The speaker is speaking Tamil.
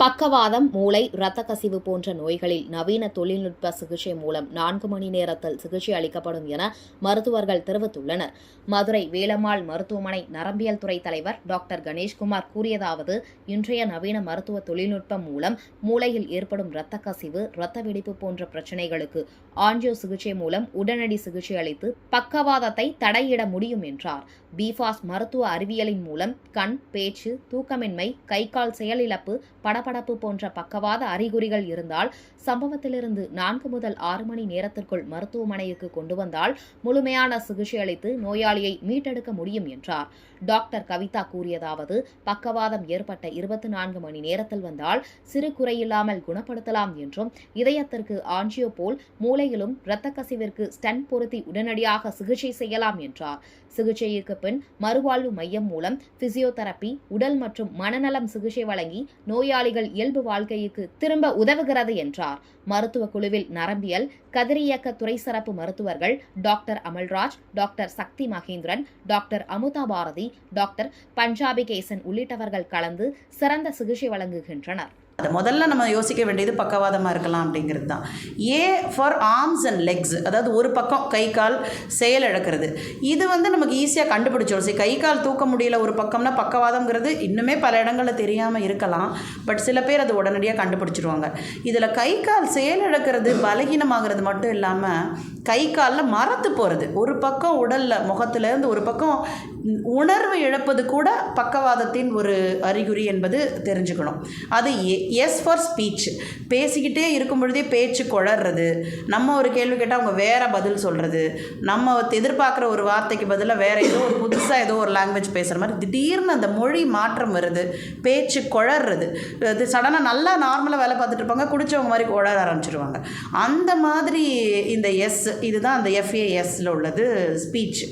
பக்கவாதம், மூளை, இரத்த கசிவு போன்ற நோய்களில் நவீன தொழில்நுட்ப சிகிச்சை மூலம் 4 மணி நேரத்தில் சிகிச்சை அளிக்கப்படும் என மருத்துவர்கள் தெரிவித்துள்ளனர். மதுரை வேலம்மாள் மருத்துவமனை நரம்பியல் துறை தலைவர் டாக்டர் கணேஷ்குமார் கூறியதாவது, இன்றைய நவீன மருத்துவ தொழில்நுட்பம் மூலம் மூளையில் ஏற்படும் இரத்த கசிவு, இரத்த வெடிப்பு போன்ற பிரச்சினைகளுக்கு ஆஞ்சியோ சிகிச்சை மூலம் உடனடி சிகிச்சை அளித்து பக்கவாதத்தை தடையிட முடியும் என்றார். பிபாஸ் மருத்துவ அறிவியலின் மூலம் கண், பேச்சு, தூக்கமின்மை, கை கால் செயலிழப்பு, படபடப்பு போன்ற பக்கவாத அறிகுறிகள் இருந்தால் சம்பவத்திலிருந்து 4 முதல் 6 மணி நேரத்திற்குள் மருத்துவமனைக்கு கொண்டு வந்தால் முழுமையான சிகிச்சை அளித்து நோயாளியை மீட்டெடுக்க முடியும் என்றார். டாக்டர் கவிதா கூறியதாவது, பக்கவாதம் ஏற்பட்ட 24 மணி நேரத்தில் வந்தால் சிறு குறையில்லாமல் குணப்படுத்தலாம் என்றும், இதயத்திற்கு ஆஞ்சியோ போல் மூளையிலும் இரத்த கசிவிற்கு ஸ்டென்ட் பொருத்தி உடனடியாக சிகிச்சை செய்யலாம் என்றார். சிகிச்சைக்கு பின் மறுவாழ்வு மையம் மூலம் பிசியோதெரபி, உடல் மற்றும் மனநலம் சிகிச்சை வழங்கி நோயாளிகள் இயல்பு வாழ்க்கைக்கு திரும்ப உதவுகிறது என்றார். மருத்துவ குழுவில் நரம்பியல், கதிரியக்க துறை சிறப்பு மருத்துவர்கள் டாக்டர் அமல்ராஜ், டாக்டர் சக்தி மகேந்திரன், டாக்டர் அமுதா பாரதி, டாக்டர் பஞ்சாபி கேசன் உள்ளிட்டவர்கள் கலந்து சிறந்த சிகிச்சை வழங்குகின்றனர். முதல்ல நம்ம யோசிக்க வேண்டியது பக்கவாதமாக இருக்கலாம் அப்படிங்கிறது தான். A for arms and legs, அதாவது ஒரு பக்கம் கை கால் செயலிழக்கிறது. இது நமக்கு ஈஸியாக கண்டுபிடிச்சோம். சரி, கை கால் தூக்க முடியல ஒரு பக்கம்னா பக்கவாதம்ங்கிறது இன்னுமே பல இடங்களில் தெரியாமல் இருக்கலாம். பட் சில பேர் அது உடனடியாக கண்டுபிடிச்சிருவாங்க. இதில் கை கால் செயலிழக்கிறது, பலகீனமாகிறது மட்டும் இல்லாமல் கை காலில் மரத்து போகிறது, ஒரு பக்கம் உடலில் முகத்திலேருந்து ஒரு பக்கம் உணர்வு இழப்பது கூட பக்கவாதத்தின் ஒரு அறிகுறி என்பது தெரிஞ்சுக்கணும். அது எஸ் ஃபார் ஸ்பீச், பேசிக்கிட்டே இருக்கும் பொழுதே பேச்சு குளறது, நம்ம ஒரு கேள்வி கேட்டால் அவங்க வேறு பதில் சொல்கிறது, நம்ம எதிர்பார்க்குற ஒரு வார்த்தைக்கு பதிலாக வேறு ஏதோ ஒரு புதுசாக ஏதோ ஒரு லாங்குவேஜ் பேசுகிற மாதிரி திடீர்னு அந்த மொழி மாற்றம் வருது, பேச்சு குளறது, இது சடனாக நல்லா நார்மலாக வேலை பார்த்துட்டு இருப்பாங்க, குடித்தவங்க மாதிரி குளர ஆரம்பிச்சிடுவாங்க. அந்த மாதிரி இந்த எஸ், இதுதான் அந்த FASல உள்ளது ஸ்பீச்.